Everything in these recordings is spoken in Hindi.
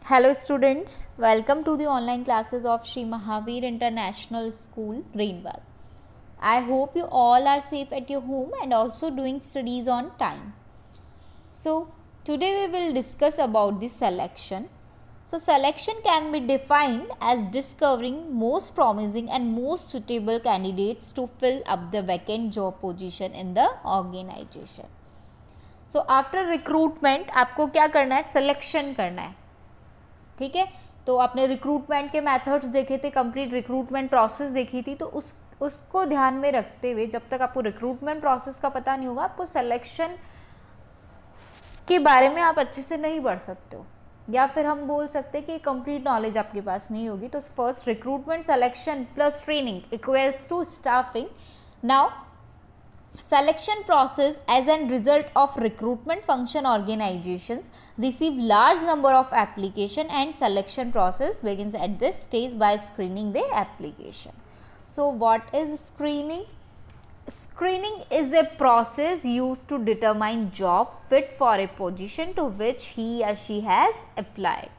Hello students, welcome to the online classes of Sri Mahavir International School, Rainwell. I hope you all are safe at your home and also doing studies on time. So today we will discuss about the selection. So selection can be defined as discovering most promising and most suitable candidates to fill up the vacant job position in the organization. So after recruitment आपको क्या करना है? Selection करना है. ठीक है, तो आपने रिक्रूटमेंट के मेथड्स देखे थे, कंप्लीट रिक्रूटमेंट प्रोसेस देखी थी, तो उसको ध्यान में रखते हुए जब तक आपको रिक्रूटमेंट प्रोसेस का पता नहीं होगा आपको सिलेक्शन के बारे में आप अच्छे से नहीं पढ़ सकते हो, या फिर हम बोल सकते हैं कि कंप्लीट नॉलेज आपके पास नहीं होगी. तो first recruitment selection plus training equals to staffing. Now selection process as a result of recruitment function organizations receive large number of application and selection process begins at this stage by screening the application. So what is screening? Screening is a process used to determine job fit for a position to which he or she has applied.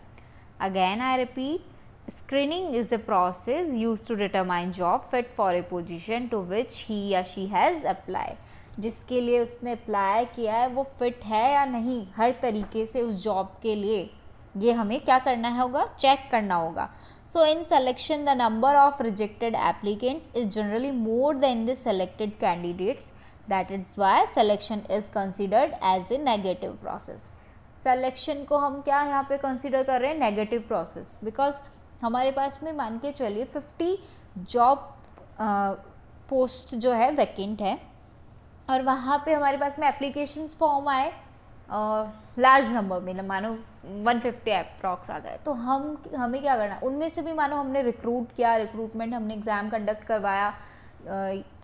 Again I repeat, screening is a process used to determine job fit for a position to which he or she has applied. जिसके लिए उसने अप्लाई किया है वो फिट है या नहीं, हर तरीके से उस जॉब के लिए ये हमें क्या करना होगा, चेक करना होगा. So in selection the number of rejected applicants is generally more than the selected candidates. That is why selection is considered as a negative process. Selection को हम क्या यहाँ पे कंसिडर कर रहे हैं, नेगेटिव प्रोसेस, बिकॉज हमारे पास में मान के चलिए 50 जॉब पोस्ट जो है वैकेंट है और वहाँ पे हमारे पास में एप्लीकेशंस फॉर्म आए लार्ज नंबर में, मानो 150 अप्रॉक्स आ गए. तो हमें क्या करना, उनमें से भी मानो हमने रिक्रूट किया, रिक्रूटमेंट हमने एग्ज़ाम कंडक्ट करवाया,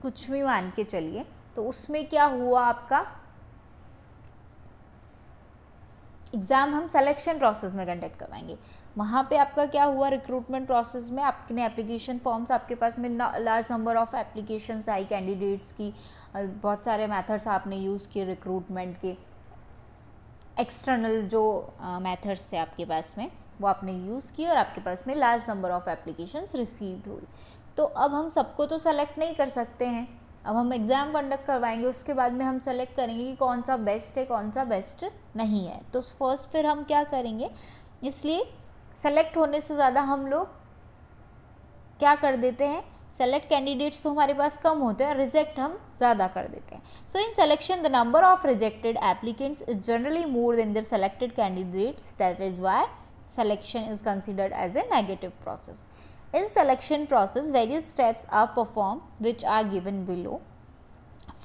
कुछ भी मान के चलिए, तो उसमें क्या हुआ, आपका एग्ज़ाम हम सिलेक्शन प्रोसेस में कंडक्ट करवाएंगे. वहाँ पे आपका क्या हुआ, रिक्रूटमेंट प्रोसेस में आपने एप्लीकेशन फॉर्म्स, आपके पास में large number of applications I candidates की, बहुत सारे मेथड्स आपने यूज़ किए रिक्रूटमेंट के, एक्सटर्नल जो मेथड्स थे आपके पास में वो आपने यूज़ किए और आपके पास में large number of applications received हुई. तो अब हम सबको तो सेलेक्ट नहीं कर सकते हैं, अब हम एग्ज़ाम कंडक्ट करवाएंगे, उसके बाद में हम सेलेक्ट करेंगे कि कौन सा बेस्ट है कौन सा बेस्ट नहीं है. तो फर्स्ट फिर हम क्या करेंगे, इसलिए सेलेक्ट होने से ज़्यादा हम लोग क्या कर देते हैं, सेलेक्ट कैंडिडेट्स तो हमारे पास कम होते हैं, रिजेक्ट हम ज़्यादा कर देते हैं. So in selection the number of rejected applicants is generally more than their selected candidates. That is why selection is considered as a negative process. In selection process, various steps are performed which are given below.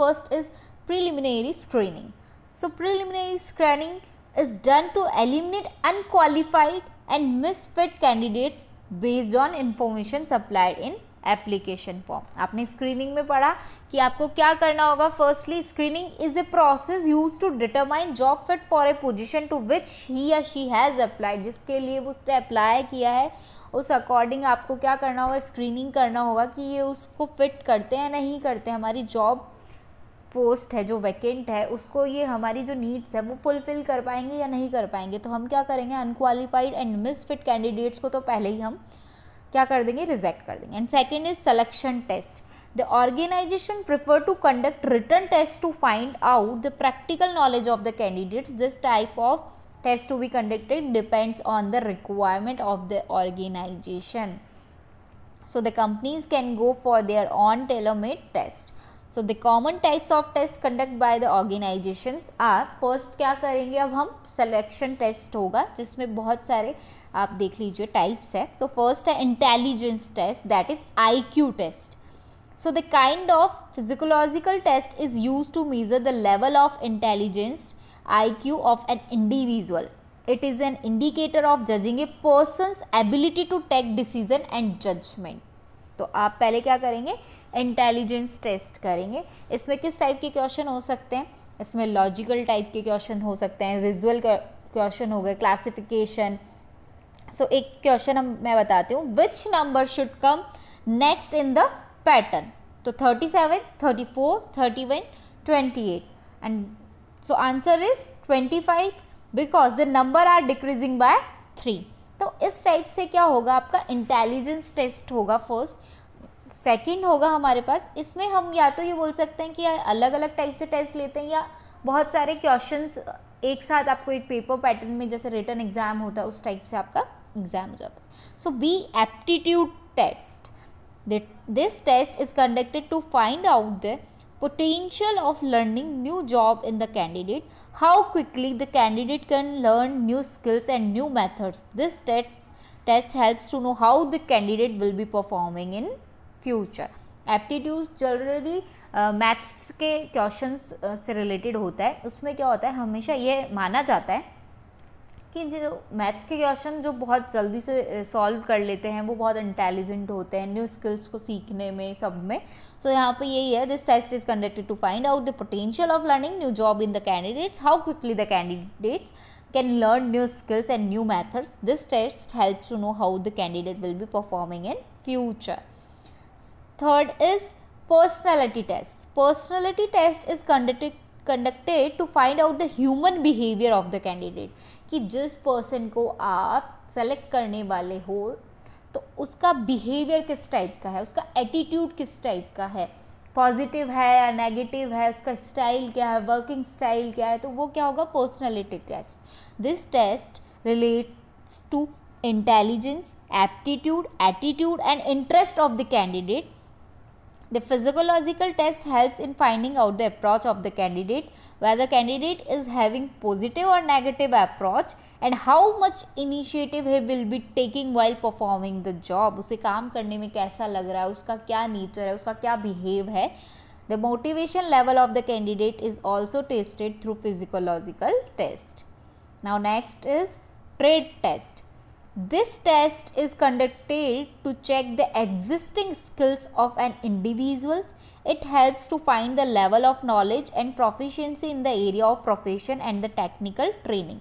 First is preliminary screening. So preliminary screening is done to eliminate unqualified and misfit candidates based on information supplied in application form. आपने स्क्रीनिंग में पढ़ा कि आपको क्या करना होगा. Firstly screening is a process use to determine job fit for a position to which he या शी हैज़ अप्लाइड. जिसके लिए उसने अप्लाई किया है उस अकॉर्डिंग आपको क्या करना होगा, स्क्रीनिंग करना होगा कि ये उसको फिट करते हैं नहीं करते, हमारी जॉब पोस्ट है जो वैकेंट है उसको ये हमारी जो नीड्स है वो फुलफिल कर पाएंगे या नहीं कर पाएंगे. तो हम क्या करेंगे, अनक्वालिफाइड एंड मिसफिट कैंडिडेट्स को तो पहले ही हम क्या कर देंगे, रिजेक्ट कर देंगे. And second is selection test. The organisation prefer to conduct written test to find out the practical knowledge of the candidates. This type of test to be conducted depends on the requirement of the organisation. So the companies can go for their own tailor made test. So the common types of test conducted by the organizations are, first क्या करेंगे, अब हम selection test होगा जिसमें बहुत सारे आप देख लीजिए टाइप्स है. तो फर्स्ट है intelligence test, that is IQ test. So the kind of physiological test is used to measure the level of intelligence IQ of an individual. It is an indicator of judging a person's ability to take decision and judgment. तो आप पहले क्या करेंगे, इंटेलिजेंस टेस्ट करेंगे. इसमें किस टाइप के क्वेश्चन हो सकते हैं, इसमें लॉजिकल टाइप के क्वेश्चन हो सकते हैं, विजुअल क्वेश्चन हो गए, क्लासिफिकेशन. सो एक क्वेश्चन मैं बताती हूँ, which number should come next in the pattern. तो 37, 34, 31, 28 and so answer is 25 because the number are decreasing by 3. तो इस टाइप से क्या होगा, आपका इंटेलिजेंस टेस्ट होगा फर्स्ट। सेकंड होगा हमारे पास, इसमें हम या तो ये बोल सकते हैं कि अलग अलग टाइप से टेस्ट लेते हैं या बहुत सारे क्वेश्चंस एक साथ आपको एक पेपर पैटर्न में जैसे रिटन एग्जाम होता है उस टाइप से आपका एग्जाम हो जाता है। So B aptitude test, this test is conducted to find out the potential of learning new job in the candidate, how quickly the candidate can learn new skills and new methods. This test helps to know how the candidate will be performing in future. Aptitude generally maths के क्वेश्चंस से रिलेटेड होता है, उसमें क्या होता है हमेशा ये माना जाता है कि जो मैथ्स के क्वेश्चन जो बहुत जल्दी से सॉल्व कर लेते हैं वो बहुत इंटेलिजेंट होते हैं न्यू स्किल्स को सीखने में सब में। तो यहाँ पे यही है, this test is conducted to find out the potential of learning new job in the candidates, how quickly the candidates can learn new skills and new methods. This test helps to know how the candidate will be performing in future. Third is personality test. Personality test is conducted to find out the human behavior of the candidate. कि जिस पर्सन को आप सेलेक्ट करने वाले हो तो उसका बिहेवियर किस टाइप का है, उसका एटीट्यूड किस टाइप का है, पॉजिटिव है या नेगेटिव है, उसका स्टाइल क्या है, वर्किंग स्टाइल क्या है, तो वो क्या होगा, personality test. This test relates to intelligence, aptitude, attitude and interest of the candidate. The physiological test helps in finding out the approach of the candidate, whether the candidate is having positive or negative approach and how much initiative he will be taking while performing the job. उसे काम करने में कैसा लग रहा है, उसका क्या नेचर है, उसका क्या बिहेव है. The motivation level of the candidate is also tested through physiological test. Now next is trait test. This test is conducted to check the existing skills of an individual. It helps to find the level of knowledge and proficiency in the area of profession and the technical training.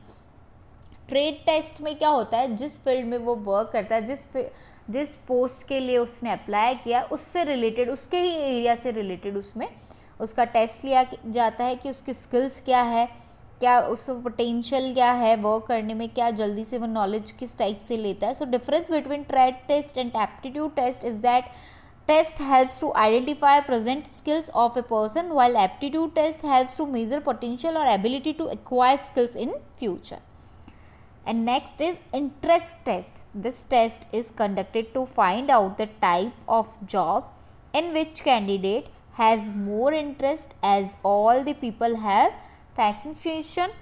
Trade test में क्या होता है, जिस फील्ड में वो वर्क करता है, जिस पोस्ट के लिए उसने अप्लाई किया उससे रिलेटेड, उसके ही एरिया से रिलेटेड उसमें उसका टेस्ट लिया जाता है कि उसकी स्किल्स क्या है, क्या उसको पोटेंशियल क्या है वर्क करने में, क्या जल्दी से वो नॉलेज किस टाइप से लेता है. So difference between trade test and aptitude test is that test helps to identify present skills of a person while aptitude test helps to measure potential or ability to acquire skills in future. And next is interest test. This test is conducted to find out the type of job in which candidate has more interest, as all the people have fascination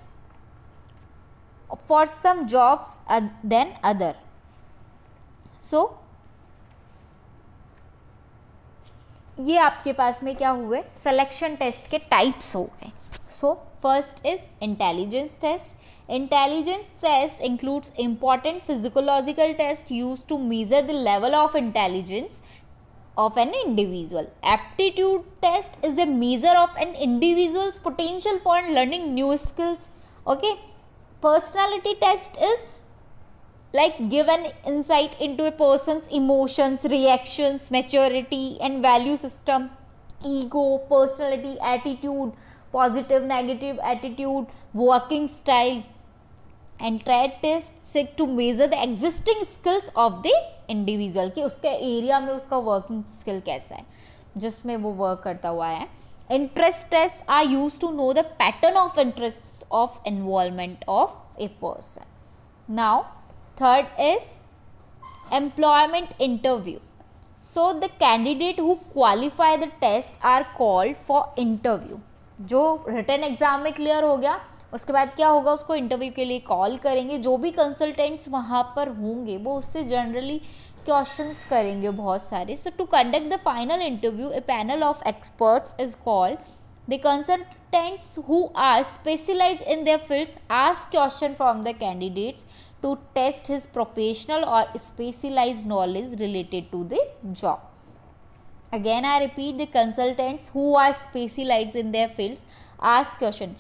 for some jobs than other. So ये आपके पास में क्या हुए, सिलेक्शन टेस्ट के टाइप्स हो गए. So first is intelligence test. Intelligence test includes important psychological test use to measure the level of intelligence of an individual. Aptitude test is a measure of an individual's potential for learning new skills. Okay. Personality test is like give an insight into a person's emotions, reactions, maturity and value system, ego, personality, attitude, positive, negative attitude, working style. And trait test seek to measure the existing skills of the individual, कि उसके एरिया में उसका वर्किंग स्किल कैसा है जिसमें वो वर्क करता हुआ है. Interest test are use to know the pattern of interest of involvement of a person. Now third is employment interview. So the candidate who qualify the test are called for interview. जो रिटन एग्जाम में क्लियर हो गया उसके बाद क्या होगा, उसको इंटरव्यू के लिए कॉल करेंगे. जो भी कंसल्टेंट्स वहाँ पर होंगे वो उससे जनरली क्वेश्चंस करेंगे बहुत सारे. So to conduct the final interview a panel of experts is called. The consultants who are specialize in their fields ask question from the candidates to test his professional और specialised knowledge related to the job. Again I repeat, the consultants who are specialized in their fields ask question.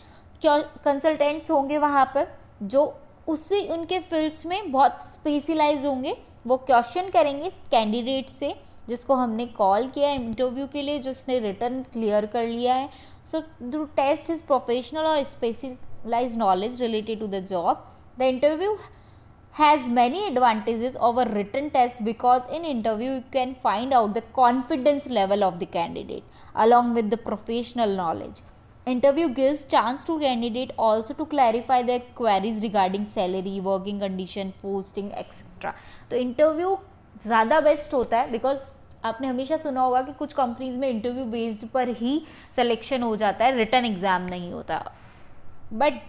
Consultants होंगे वहाँ पर जो उसी उनके फील्ड्स में बहुत स्पेशलाइज होंगे, वो क्वेश्चन करेंगे कैंडिडेट से जिसको हमने कॉल किया है इंटरव्यू के लिए, जिसने रिटर्न क्लियर कर लिया है. So to test his professional और specialised knowledge related to the job. The interview has many advantages over written test because in interview you can find out the confidence level of the candidate along with the professional knowledge. Interview gives chance to candidate also to clarify their queries regarding salary, working condition, posting etc. तो इंटरव्यू ज़्यादा बेस्ट होता है बिकॉज आपने हमेशा सुना होगा कि कुछ कंपनीज में इंटरव्यू बेस्ड पर ही सिलेक्शन हो जाता है, रिटन एग्ज़ाम नहीं होता, बट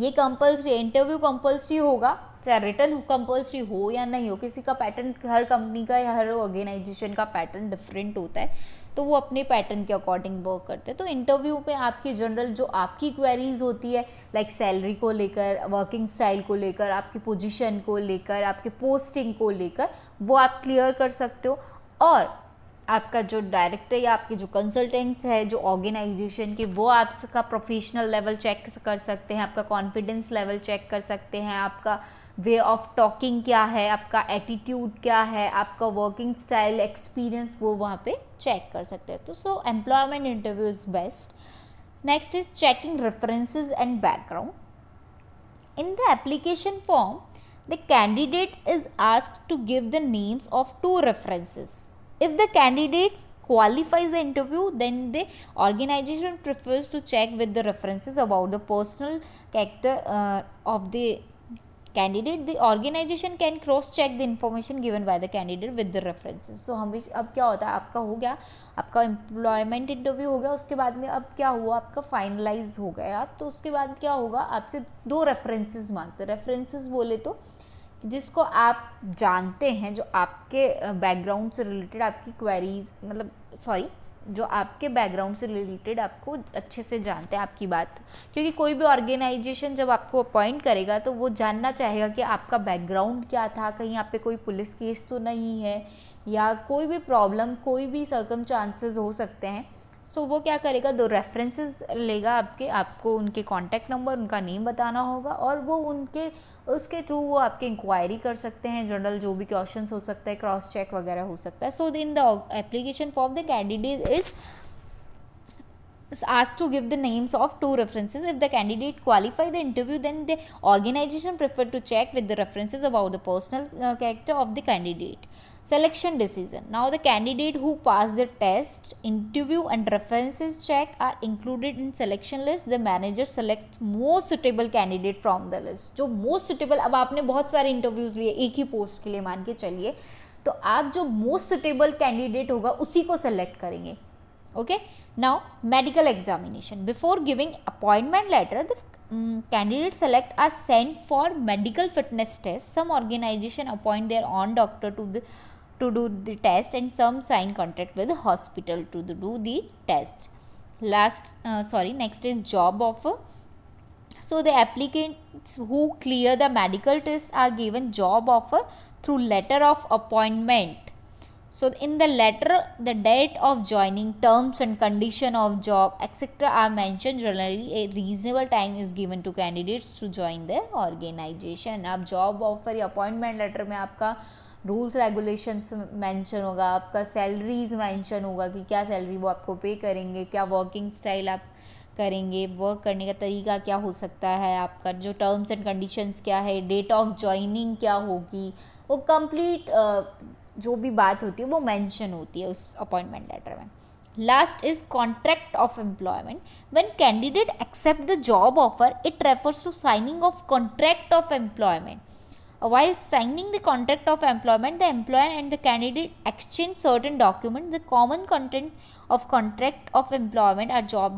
ये कंपल्सरी, इंटरव्यू कंपल्सरी होगा, चाहे रिटर्न कंपल्सरी हो या नहीं हो. किसी का पैटर्न, हर कंपनी का या हर ऑर्गेनाइजेशन का पैटर्न डिफरेंट होता है, तो वो अपने पैटर्न के अकॉर्डिंग वर्क करते हैं. तो इंटरव्यू पे आपकी जनरल जो आपकी क्वेरीज होती है लाइक सैलरी को लेकर, वर्किंग स्टाइल को लेकर, आपकी पोजीशन को लेकर, आपके पोस्टिंग को लेकर, वो आप क्लियर कर सकते हो. और आपका जो डायरेक्टर या आपके जो कंसल्टेंट्स है जो ऑर्गेनाइजेशन के, वो आपका प्रोफेशनल लेवल चेक कर सकते हैं, आपका कॉन्फिडेंस लेवल चेक कर सकते हैं, आपका वे ऑफ टॉकिंग क्या है, आपका एटीट्यूड क्या है, आपका वर्किंग स्टाइल, एक्सपीरियंस, वो वहाँ पे चेक कर सकते हैं. तो so employment interview is best. Next is checking references and background. In the application form the candidate is asked to give the names of 2 references. If the candidate qualifies the interview, then the organization prefers to check with the references about the personal character of the candidate. The organization can cross check the information given by the candidate with the references. So हम अब क्या होता है, आपका हो गया, आपका एम्प्लॉयमेंट इंटरव्यू हो गया, उसके बाद में अब क्या हुआ, आपका फाइनलाइज हो गया. तो उसके बाद क्या होगा, आपसे 2 रेफरेंसेस मांगते. रेफरेंसेस बोले तो जिसको आप जानते हैं, जो आपके बैकग्राउंड से रिलेटेड आपकी क्वेरीज, मतलब सॉरी, जो आपके बैकग्राउंड से रिलेटेड आपको अच्छे से जानते हैं आपकी बात. क्योंकि कोई भी ऑर्गेनाइजेशन जब आपको अपॉइंट करेगा तो वो जानना चाहेगा कि आपका बैकग्राउंड क्या था, कहीं आप पे कोई पुलिस केस तो नहीं है, या कोई भी प्रॉब्लम, कोई भी सर्कमस्टांसेस हो सकते हैं. सो वो क्या करेगा, 2 रेफरेंसेस लेगा आपको उनके कॉन्टैक्ट नंबर, उनका नेम बताना होगा, और वो उसके थ्रू वो आपके इंक्वायरी कर सकते हैं. जनरल जो भी क्वेश्चंस हो सकता है, क्रॉस चेक वगैरह हो सकता है. So in the application form the candidate is asked to give the names of 2 references. If the candidate qualify the interview, then the organization prefer to check with the references about the personal character of the candidate. Selection decision. Now the candidate who passed the test, interview and references check are included in selection list. The manager selects most suitable candidate from the list. जो most suitable, अब आपने बहुत सारे इंटरव्यूज लिए एक ही पोस्ट के लिए मान के चलिए, तो आप जो मोस्ट सुटेबल कैंडिडेट होगा उसी को सेलेक्ट करेंगे. Okay. Now medical examination. Before giving appointment letter, the candidate select are sent for medical fitness test. Some organization appoint their own doctor to do the test, and some sign contract with the hospital to do the test. Next is job offer. So the applicants who clear the medical test are given job offer through letter of appointment. So in the letter, the date of joining, terms and condition of job, etc. are mentioned. Generally, a reasonable time is given to candidates to join the organization. अब job offer या appointment letter में आपका रूल्स रेगुलेशंस मेंशन होगा, आपका सैलरीज मेंशन होगा कि क्या सैलरी वो आपको पे करेंगे, क्या वर्किंग स्टाइल आप करेंगे, वर्क करने का तरीका क्या हो सकता है, आपका जो टर्म्स एंड कंडीशंस क्या है, डेट ऑफ ज्वाइनिंग क्या होगी, वो कंप्लीट जो भी बात होती है वो मेंशन होती है उस अपॉइंटमेंट लेटर में. Last is contract of employment. When candidate accept the job offer, it refers to signing of contract of employment. While signing the contract of employment, the employer and the candidate exchange certain documents. The common content of contract of employment are job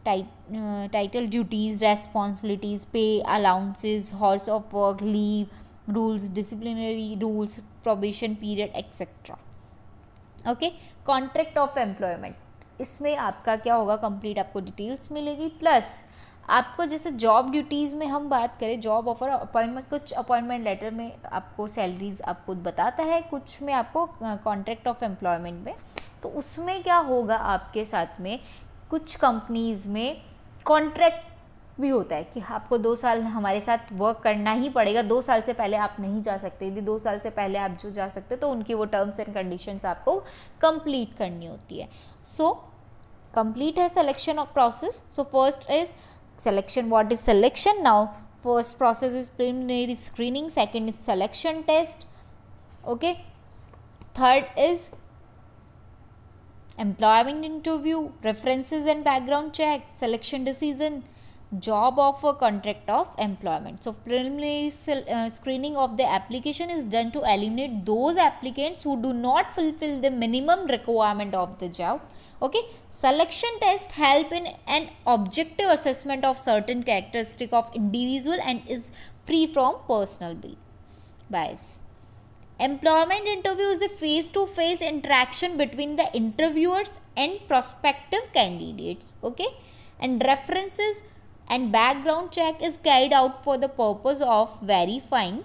title, duties, responsibilities, pay, allowances, hours of work, leave, rules, disciplinary rules, probation period, etc. Okay, contract of employment. इसमें आपका क्या होगा, कंप्लीट आपको डिटेल्स मिलेगी, प्लस आपको जैसे जॉब ड्यूटीज़ में हम बात करें, जॉब ऑफर, अपॉइंटमेंट, कुछ अपॉइंटमेंट लेटर में आपको सैलरीज आपको बताता है, कुछ में आपको कॉन्ट्रैक्ट ऑफ एम्प्लॉयमेंट में. तो उसमें क्या होगा आपके साथ में, कुछ कंपनीज़ में कॉन्ट्रैक्ट भी होता है कि आपको 2 साल हमारे साथ वर्क करना ही पड़ेगा, 2 साल से पहले आप नहीं जा सकते. यदि 2 साल से पहले आप जो जा सकते तो उनकी वो टर्म्स एंड कंडीशंस आपको कंप्लीट करनी होती है. सो कंप्लीट है selection of process. So first is selection. What is selection? Now first process is preliminary screening, second is selection test, okay, third is employment interview, references and background check, selection decision, job offer, contract of employment. So preliminary screening of the application is done to eliminate those applicants who do not fulfill the minimum requirement of the job. Okay, selection test help in an objective assessment of certain characteristic of individual and is free from personal bias. Employment interview is a face-to-face interaction between the interviewers and prospective candidates. Okay, and references and background check is carried out for the purpose of verifying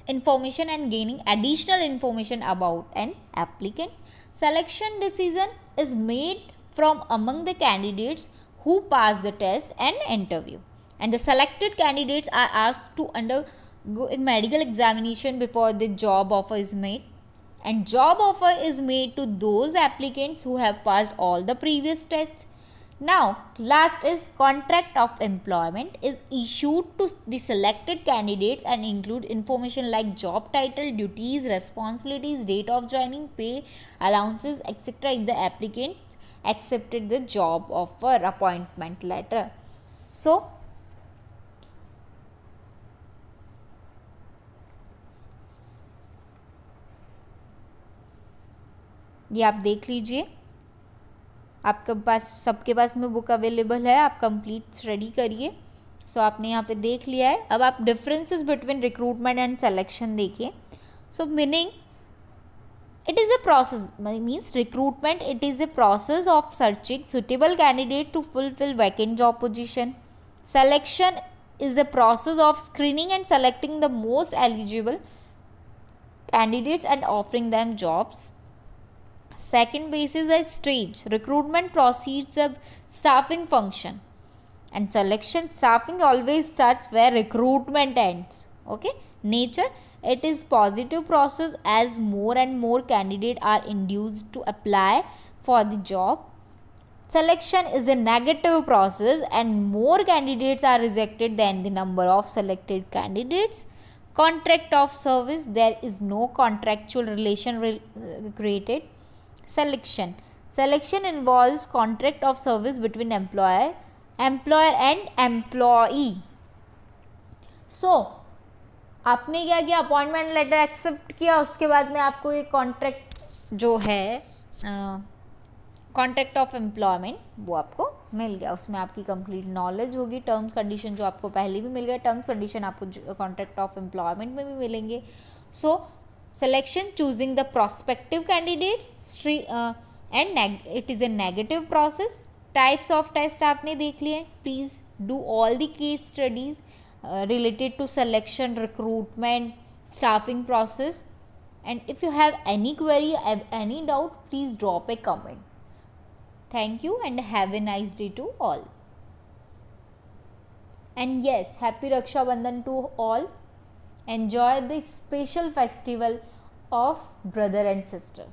information and gaining additional information about an applicant. Selection decision is made from among the candidates who pass the test and interview, and the selected candidates are asked to undergo a medical examination before the job offer is made, and job offer is made to those applicants who have passed all the previous tests. Now last is contract of employment is issued to the selected candidates and include information like job title, duties, responsibilities, date of joining, pay, allowances, etc. if the applicant accepted the job offer, appointment letter. So ये आप देख लीजिए, आपके पास सबके पास में बुक अवेलेबल है, आप कंप्लीट स्टडी करिए. सो आपने यहाँ पे देख लिया है. अब आप differences between recruitment and selection देखिए. So meaning it is a process, means recruitment, it is a process of searching suitable candidate to fulfill vacant job position. Selection is the process of screening and selecting the most eligible candidates and offering them jobs. Second basis is stage. Recruitment proceeds of staffing function, and selection staffing always starts where recruitment ends. Okay, nature, it is positive process as more and more candidates are induced to apply for the job. Selection is a negative process and more candidates are rejected than the number of selected candidates. Contract of service, there is no contractual relation created. Selection involves contract of service between employer and employee. So आपने क्या किया, अपॉइंटमेंट लेटर एक्सेप्ट किया, उसके बाद में आपको ये कॉन्ट्रैक्ट जो है कॉन्ट्रैक्ट ऑफ एम्प्लॉयमेंट वो आपको मिल गया. उसमें आपकी कंप्लीट नॉलेज होगी. टर्म्स कंडीशन जो आपको पहले भी मिल गया, टर्म्स कंडीशन आपको कॉन्ट्रैक्ट ऑफ एम्प्लॉयमेंट में भी मिलेंगे. सो selection, choosing the prospective candidates and it is a negative process. Types of test आपने देख लिए. Please do all the case studies related to selection, recruitment, staffing process, and if you have any query, any doubt, please drop a comment. Thank you and have a nice day to all. And yes, happy Raksha Bandhan to all. Enjoy the special festival of brother and sister.